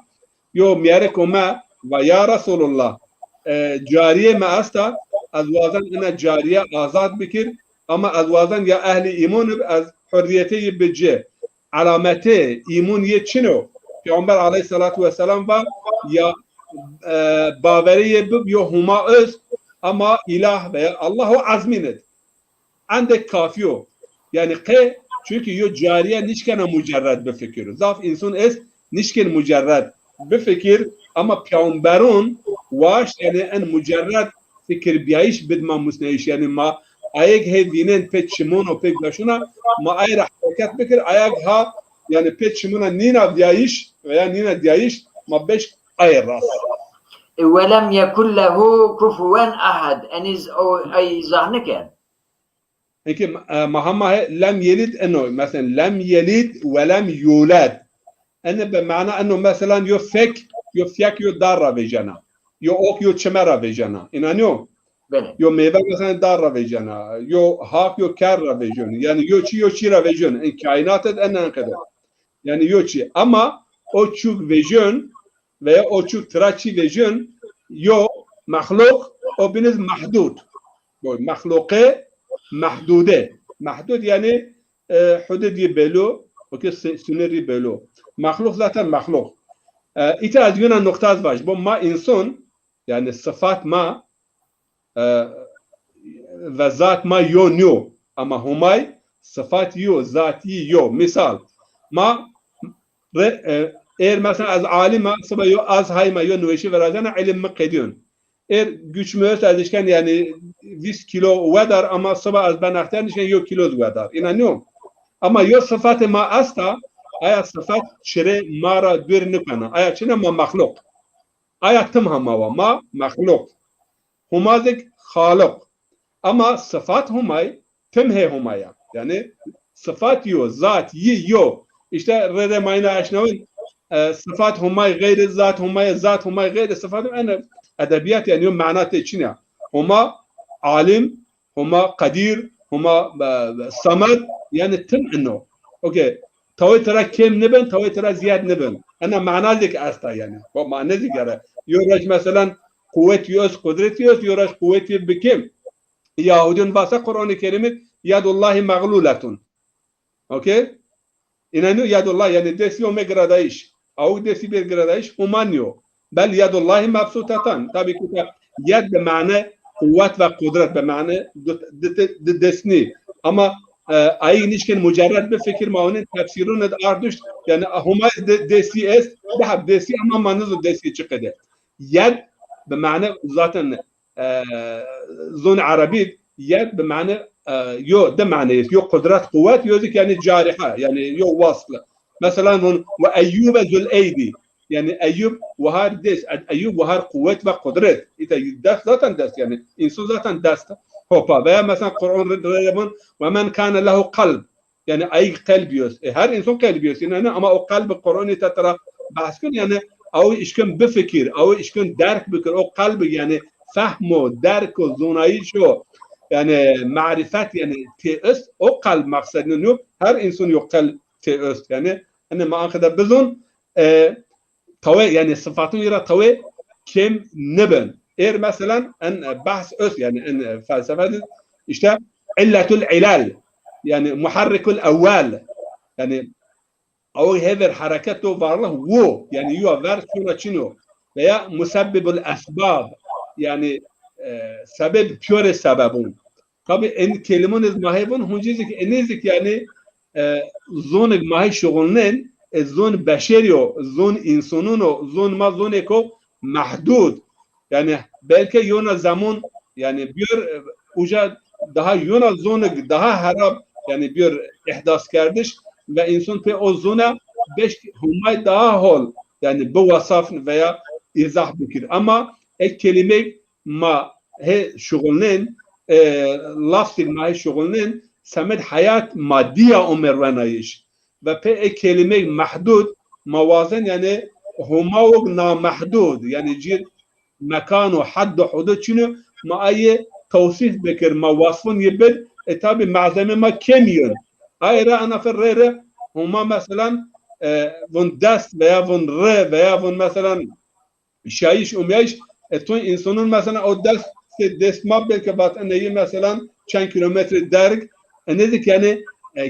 Speaker 2: yo miyerek oma ve ya Resulullah cariye me asta azvazan ene cariye azad bikir ama azvazan ya ehli iman az hürriyeti bicce alameti imuniye çino Peygamber aleyhissalatu vesselam var ya baveriye bib yo huma öz ama ilah veya Allahu azminet andek kafiyo yani ke çünkü yo cariye nişkena mucerred befikir zaf insan es nişken mucerred befikir ama Peygamberun vaş yani en mucerred fikir biyiş bidma musneyiş yani ma ayak hevinen pek çimono pek başına ma ayra hareket bekir ayak ha yani pek çimona nina diyiş veya nina diyiş ma beş ayras
Speaker 1: ولم يكن له كفوا أحد أنيز أو أي زهنكن
Speaker 2: peki mahamma lem yelid eno mesela lem yelid ve lem yulad ene be mana eno mesela yo fek yo fyak yo darra vejana yo ok yo çemera vejana inanıyor yo meyve mesela darra vejana yo hak yo kerra vejon yani yo çi ra vejon en kainat et enen kadar yani yo çi ama o çuk vejon veya o çuk traçi vejon yo mahluk o biniz mahdud bu mahluke mahdude mahdud yani hududi belo o ki sınırı belo mahluk zaten mahluk itiraz yunan noktaz var bu ma insan yani sıfat ma ve zat ma yo nyo ama humay sıfat yo zati yo misal ma eğer mesela az alima sabah yo az hayma yo nüveşi veracağına ilim mi kediyon eğer güç müyese edişken yani 20 kilo vedar ama sabah az ben aktar nişken yo kilo vedar inanıyorum ama yo sıfatı ma asta aya sıfat çire mara bir nükana aya çine ma mahluk aya tım hama ma mahluk humazik haluk ama sıfat humay tımhe humaya yani sıfat yo zat yi yo işte rede mayna aşnavın sıfat humay gayri zat humay gayri sıfat yani edebiyat yani manatı içine huma alim huma kadir huma samad yani tım انه okey tawi tara kem neben tawi tara ziyad neben ana manazik asta yani bu manazik yani yoraj mesela kuvvet yos kudret yos yoraj kuvvet bikim Yahudun basa Kur'an-ı Kerim'in yadullahi mağlulatun okey inanıyor yadullah yani desi o megradaiş au desi bir gradaiş humanyo bel yadullahi mabsutatan tabii ki yad be mana kuvvet ve kudret be mana desni ama ayı nişken mucerred bir fikir maunun tefsirunu arduş yani huma desi es daha desi ama manızı desi çıkıdı yad be mana zaten zon arabi yad be mana yo de manayız yo kudret kuvvet yozik yani cariha yani yo vaslı mesela ve eyyube zul eydi yani Eyyub ve har des Eyyub ve har kuvvet ve kudret ite dest zaten dest yani insan zaten dest hopa veya mesela Kur'an reddemin ve men kana lehu kalb yani ay kalbiyos her insan kalbiyos yani ama o kalbi Kur'an'ı tatara bahsken yani o işkin bir fikir o işkin derk bikir o kalbi yani fahmo derk o zonayı şu yani marifet yani teist o kal maksadının yok her insan yok kal teist yani ma ankada bizon tawe yani sıfatın yara tawe kim neben mesela en bahs öz yani en felsefe işte illatul ilal yani muharrikul evvel yani او هذا حركته varlık wo yani yo versiyonu veya musebbibul esbab yani sebep pure sebebun tabi en kelimenin mahibun huncizik enizik yani zonik mahi şoğulnen zon beşeriyo zon insanuno zon ma zoneko mahdud yani belki yona zaman yani bir uca daha yona zonik daha harap yani bir ihdas kardeş ve insan pe o zona beş humay daha hol yani bu vasaf veya izah bikir ama ek kelime ma he şoğulnen lafzil ma he şoğulnen samet hayat maddiye umervanayış ve pe ek kelime mahdud mavazen yani humavuk namahdud yani cir mekanu haddu hudud şunu ma ayı tavsif bikir ma vasfın yibir tabi malzeme ma kemiyon Hayra ana ferrere huma mesela von dest veya von re veya von mesela şayiş umyayiş etun insanın mesela o dest ma belki bat neyi mesela çen kilometre derg nedik yani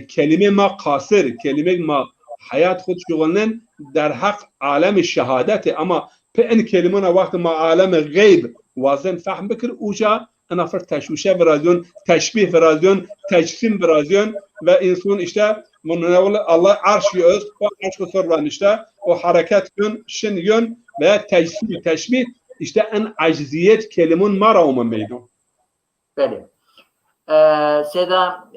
Speaker 2: kelime ma kasır kelime ma hayat khud şuğulnen der hak alem şehadeti ama pe en kelimena vakt ma alem gayb vazen fahm bikir uca ana fer teşvişe verasyon teşbih verasyon tecsim verasyon ve insan işte Allah arş öz o arş kusurlan işte o hareket yön şin yön veya tecsim teşbih işte en acziyet kelimun maravma meydun.
Speaker 1: Bəli. Seda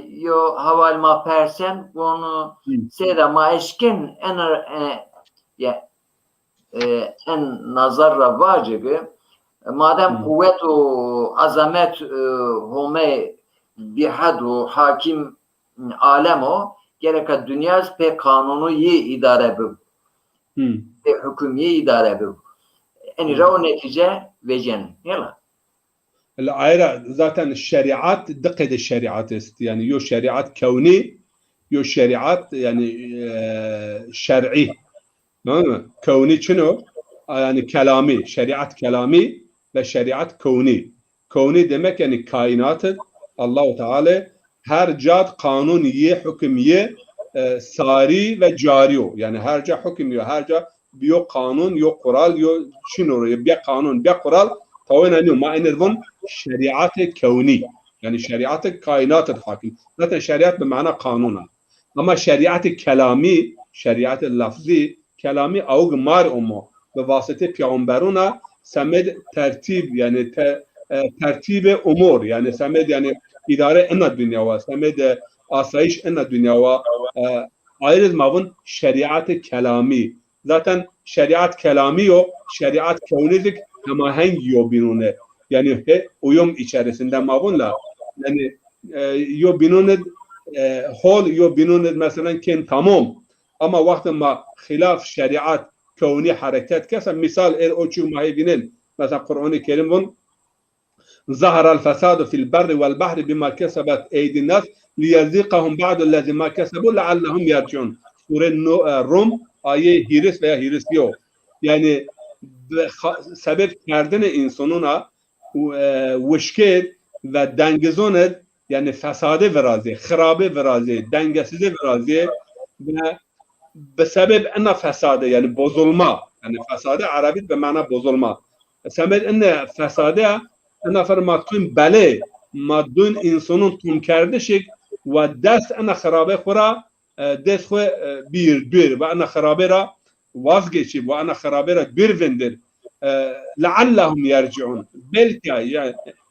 Speaker 1: yo haval ma persen bunu seda ma eşkin en nazarra vacibi madem kuvvetu azamet hume bihadu hakim alemo gereka dünyaz pe kanunu yi idare bu pe hüküm yi idare bu en o netice vecen yala
Speaker 2: العيرة ذاتا الشريعات دقة الشريعات يعني يو شريعات كوني يو شريعات يعني شرعي كوني شنو يعني كلامي شريعة كلامي وشريعة كوني كوني demek yani kainatı Allah-u Teala her cad kanun ye hüküm ye sari ve cari o yani her cad hüküm ye her cad bir kanun yok kural yok şunu bir kanun bir kural طوينا انه ما انظن شريعات كوني يعني شريعات كائنات الحاكم لا شريعات بمعنى قانونا اما شريعات كلامي شريعات اللفظي كلامي او مار امه بواسطه پیامبرونا سمد ترتیب yani ترتیب امور yani سمد yani idare en dünya ve سمد asayiş en dünya ve ayrı mavun şeriat-ı kelami zaten şeriat kelami o şeriat kevnizik hemaheng yo binune yani uyum içerisinde mavunla yani yo binune hol yo binune mesela ken tamam ama vakti ma hilaf şeriat kevni hareket kesa misal o çu mahibinin mesela Kur'an-ı Kerim bun ظهر الفساد في البر والبحر بما كسبت أيدي الناس ليذيقهم بعض الذي ما كسبوا لعلهم يرجعون Sure Rum ayet hiris veya hiris yok yani sebep kerdine insanına vışket ve dengezonet yani fesade verazi, kharabe verazi, dengesize verazi ve sebep ena fesade yani bozulma yani fesade Arabi be mana bozulma sebep ena fesade ena fermatun bale madun insanın tüm kardeşik ve dest ena kharabe khura dest xwe bir ve ena kharabe ra vazgeçip ve ana harabera bir vendir leallahum yerciun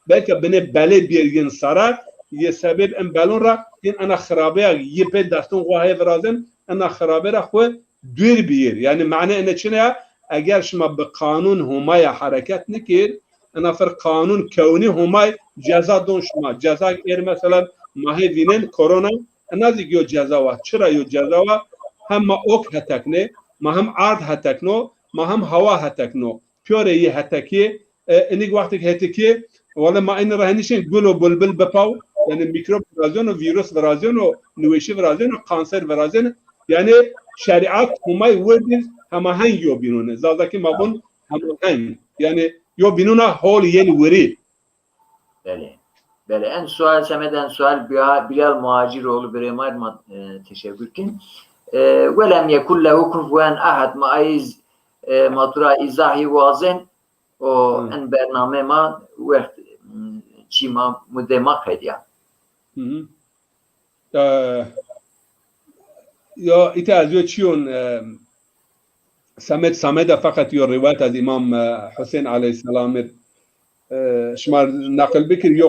Speaker 2: belki beni bele bir gün sarar ye sebep en belonra in ana harabera yipe dastun vahe vrazın ana harabera xwe bir yani mane ene çine eğer şuma be kanun humaya hareket nikir ana fer kanun kevni humay ceza don şuma ceza er mesela mahevinen korona nazik yo ceza var çıra yo ceza var hem ok hatakne ما هم عرض هتکنو ما هم هوا هتکنو پیوره یه هتکی اینی وقتی هتکی ولا ما إن رهنيشين قولوا بلبل بقاو يعني ميكروب فرازون وفيروس فرازون ونويشي فرازون وكانسر فرازون يعني شريعات هما يودين هما هن يوبينون زادكي ما بون هما هن يعني يوبينونا هول ين وري.
Speaker 1: Beli. Beli. En sual semeden sual Bilal Muhaciroğlu Biremar teşekkürkin. Velem yekul lehu kufuven ahad maiz matura izahi vazen o en bername ma vekt çima mudemak hediye.
Speaker 2: يا إتازو تشيون سمد فقط يو رواية الإمام حسين عليه السلام شمار نقل بكر يو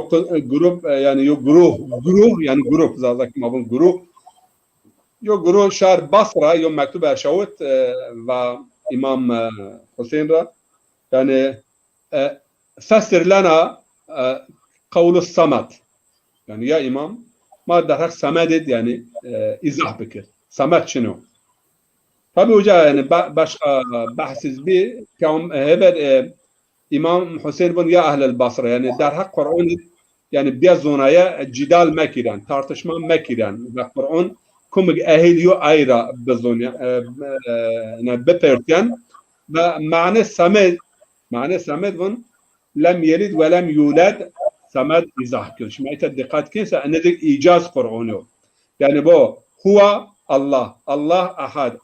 Speaker 2: جروب يعني يو جروه يعني جروب زادك ما بون جروب يو جروه شهر بصرة يوم مكتوب شوت و إمام حسين را يعني فسر لنا قول الصمد يعني يا إمام ما درك سمدد يعني إزاح بكر سمد شنو tabi hoca yani başka bahsiz bir kavm heber İmam Hüseyin bun ya ahlel Basra yani derhak Kur'an yani bir zonaya cidal mekiren tartışma mekiren ve Kur'an kumuk ehliyo ayra bezonya yani beperken ve mane samed bun lem yelid ve lem yulad samed izah kıl. Şimdi ite dikkat kinse nedir icaz Kur'an'ı yani bu huwa Allah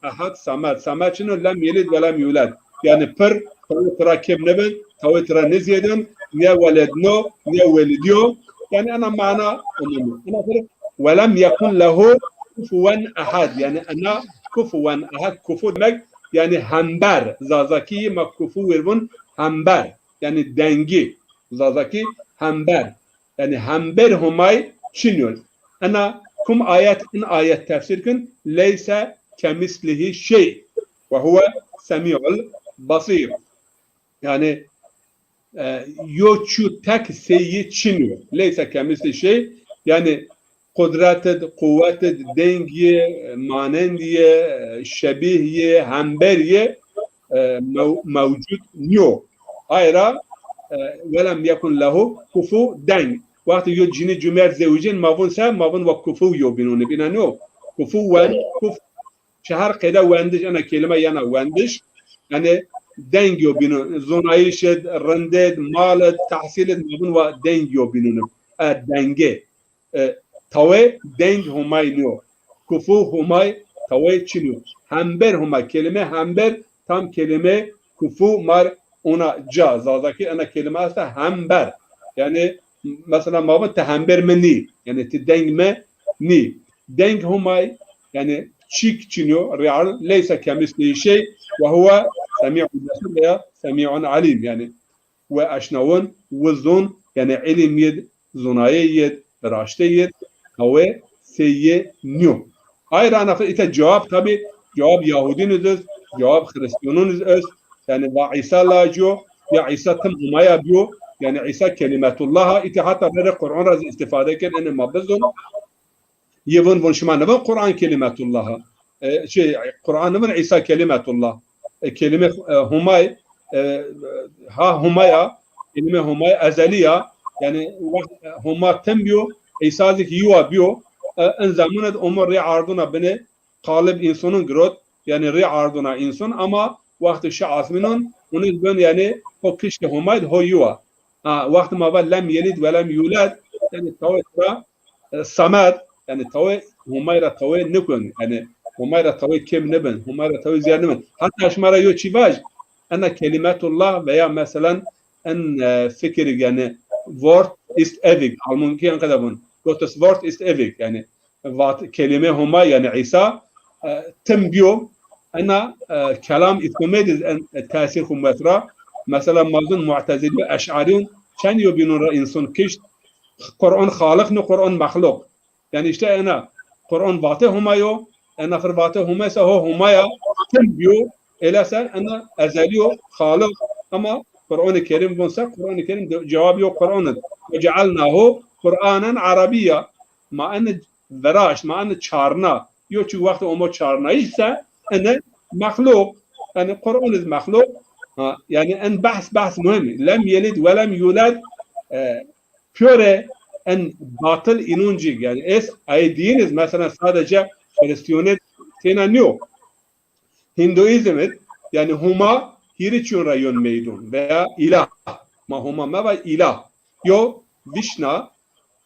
Speaker 2: ahad samed şunu lem yelid ve lem yulad yani per tavitra kim nebin tavitra nizyedim ne veledno ne velidyo yani ana mana önemli ana fer ve lem yakun lehu kufuven ahad yani ana kufuven ahad kufu demek yani hamber zazaki makkufu verbun hamber yani dengi zazaki hamber yani hamber humay çiniyor ana kum ayet tefsir kın leyse kemislihi şey ve huve semi'ul basir yani yoçu tek seyi çiniyor leyse kemislihi şey yani kudreted, kuvveted, dengiye, manendiye, şebihiye, hemberiye mevcut yok. Ayra velem yakun lehu kufu deng. Vakti yo cini cümer zevcin mavun se mavun ve kufu yo binuni binano. Kufu ven kuf şehar keda vendiş ana kelime yana vendiş. Yani deng yo binun. Zonayişed, rended, maled, tahsiled mavun ve deng yo binuni. Denge. Tave deng humay niyo. Kufu humay tave çiniyor. Hember humay kelime hember tam kelime kufu mar ona ca zadaki ana kelime aslında hember. Yani mesela mavun tehember mi ni? Yani te deng me ni. Deng humay yani çik çiniyor. Real leysa kemisli şey ve huve semi'un basir veya semi'un alim yani ve aşnavun ve zon yani ilim yed zonaye yed raşte yed ve seyye nyo. Ayrı anafı ite cevap tabi cevap Yahudiniz öz, cevap Hristiyanınız öz. Yani ve İsa lacio ya İsa tım umaya biyo yani İsa kelimetullah'a ite hatta böyle Kur'an razı istifade eken ene mabezun yevun şuma ne Kur'an kelimetullah'a Kur'an ne İsa kelimetullah kelime humay ha humaya kelime humay ezeliya yani huma tembiyo İsa'zik yuva biyo en zamanı umur ri arduna beni kalib insanın grot yani ri arduna insan ama vakti şaasminun onun ben yani o kişi humayd ho yuva vakti ma lem yelid ve lem yulad yani tavra samad yani tavra humayra tavra nikun yani humayra tavra kim neben humayra tavra ziyarnemen hatta şmara yo çivaj ana kelimetullah veya mesela en fikir yani wort ist ewig almunkiyan kadar bun Gottes Wort ist ewig yani kelime huma yani İsa tembiyo ana kelam istemediz en tasir humetra mesela mazun mu'tezili ve eş'ariyun çen yobinun insan kişt Kur'an halik ne Kur'an mahluk yani işte ana Kur'an vatı humayo ana fırvatı humese ho humaya tembiyo elase ana ezeliyo halik ama Kur'an-ı Kerim bunsa Kur'an-ı Kerim cevabı yok Kur'an'ın ve cealnahu Kur'anen Arabiya ma ene veraş ma ene çarna yok çünkü vakti o çarna ise ene mahluk yani Kur'an is mahluk yani en bahs mühim lem yelid ve lem yulad pure en batıl inancı yani diniz mesela sadece Hristiyanet tena yok. Hinduizm yani huma hiri çunra yön meydun veya ilah ma huma meva ilah yo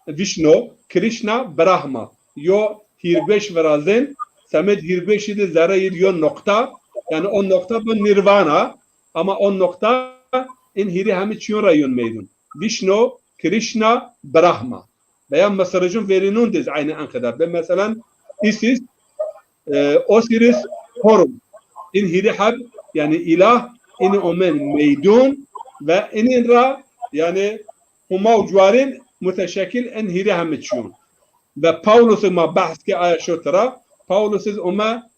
Speaker 2: Vishnu Krishna Brahma yo hirbeş verazen samet hirbeşi de zarayir yo nokta yani o nokta bu nirvana ama o nokta in hiri hemi çunra yön meydun Vishnu Krishna Brahma veya mesajın verinundiz aynı kadar. Ben mesela Isis Osiris Horus in hiri hab yani ilah in omen meydun ve inin ra yani huma ucvarin müteşekkil en hiri hemçiyun ve Paulus'un ma bahs ki aya şotra Paulus'un oma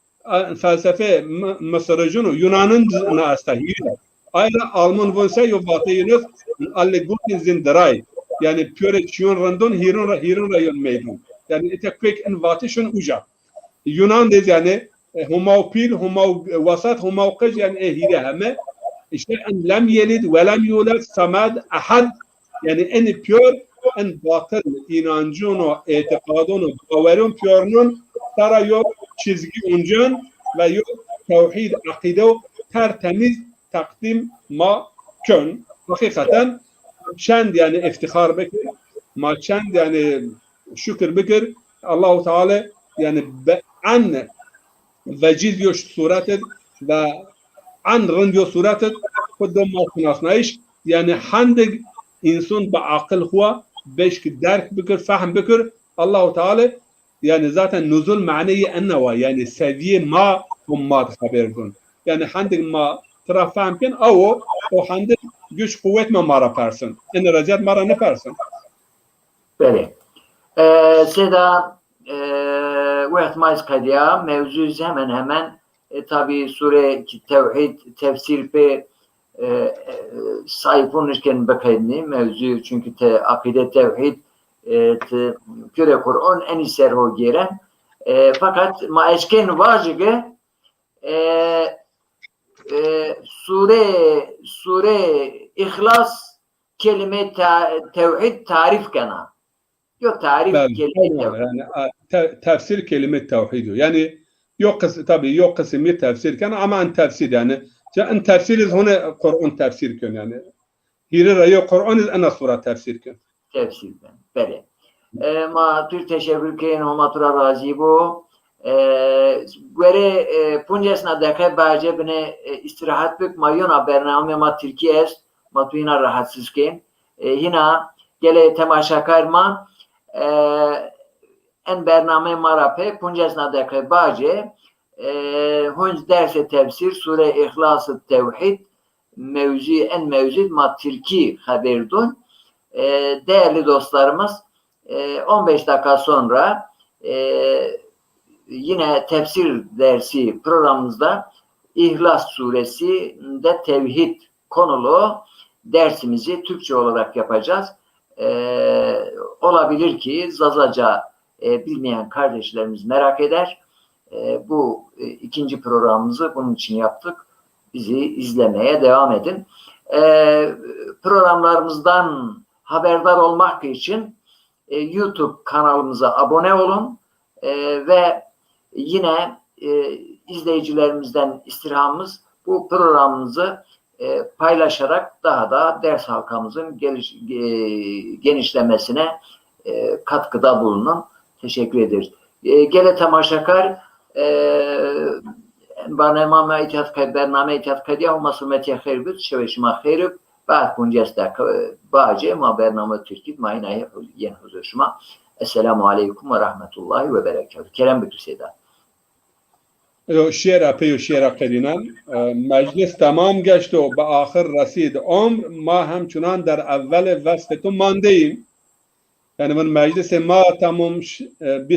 Speaker 2: felsefe mesajını Yunan'ın nastahiri ayra Alman vonsa yo batıyınız alle gutin zindaray yani pure çiyon randon hirun rayon meydun yani etekpek en vatışın uca Yunan dedi yani huma pil huma vasat huma qaj yani hiri heme işte en lem yelid ve lem yulad samad ahad yani en pure en batıl inancın o etikadın o baverun pure'nun tara yok çizgi uncun ve yok tevhid akide tertemiz takdim ma kön hakikaten çend yani iftihar bekir ma çend yani şükür bekir Allah-u Teala yani an veciz yoş suretet ve an rın suretet kudum ma kunasnaiş yani handig insan ba akıl huwa beş ki derk bekir fahm bekir Allah-u Teala yani zaten nuzul ma'neyi ennewa yani seviye ma ummat haber kun yani handig ma tara fahmken o handig güç kuvvet ma mara person en racet mara ne person
Speaker 1: Beli. Seda ve ihtimal kadiya mevzu hemen tabi sure tevhid tefsir pe sayfunuşken bakayım mevzu çünkü akide tevhid küre Kur'an en serho giren fakat ma eşken vajige sure İhlas kelime tevhid tarif kana yok tarif kelime
Speaker 2: yani tefsir kelime tevhid yani yok tabii yok kısmı tefsir kana ama en tefsir yani en tefsir huna Kur'an tefsir kan yani hira yok Kur'an ana sure tefsir kan
Speaker 1: tefsir kan bele ma tür teşekkür keyin homatura razı bu göre punjesna dekhe baje bine istirahat bek mayona bername ma Türkiye ma tuyina rahatsız keyin hina gele temaşakar ma en bername marape punjesna dekhe baje hunc derse tefsir sure İhlas-ı tevhid mevzu ma Türkiye haberdun değerli dostlarımız 15 dakika sonra yine tefsir dersi programımızda İhlas Suresi'nde tevhid konulu dersimizi Türkçe olarak yapacağız. Olabilir ki Zazaca bilmeyen kardeşlerimiz merak eder. Bu ikinci programımızı bunun için yaptık. Bizi izlemeye devam edin. Programlarımızdan haberdar olmak için YouTube kanalımıza abone olun ve yine izleyicilerimizden istirhamımız bu programımızı paylaşarak daha da ders halkamızın genişlemesine katkıda bulunun. Teşekkür ederiz. Gele temaşakar barname itiyat kadiya olması metiye khayrgut şeveşma khayrut بعد کنجاست باجه ما برنامه ترکید ما این ین حضور شما السلام علیکم و رحمت الله و برکاته کرم بکر سیدا
Speaker 2: شیره پیو شیره قدینن مجلس تمام گشت و به آخر رسید عمر ما همچنان در اول وصفتون مانده ایم یعنی من مجلس ما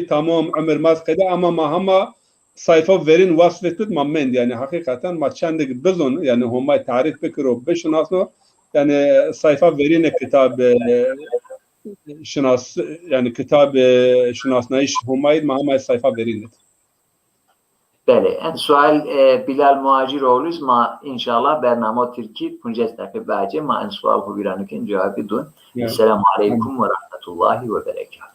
Speaker 2: تمام عمر ماز قده اما ما همه sayfa verin vasfetut mamend yani hakikaten ma çendik bizon yani huma tarif bekiro beşnasno yani sayfa verin kitap şinas yani kitap şinasnaiş huma sayfa verin
Speaker 1: بله این سوال بلال مهاجروğlu ما انشالله برنامه ترکی 15 دقیقه بعد ما این سوال رو بیرانه که جواب بدون.
Speaker 2: Yani,
Speaker 1: السلام علیکم و رحمت الله و برکاته.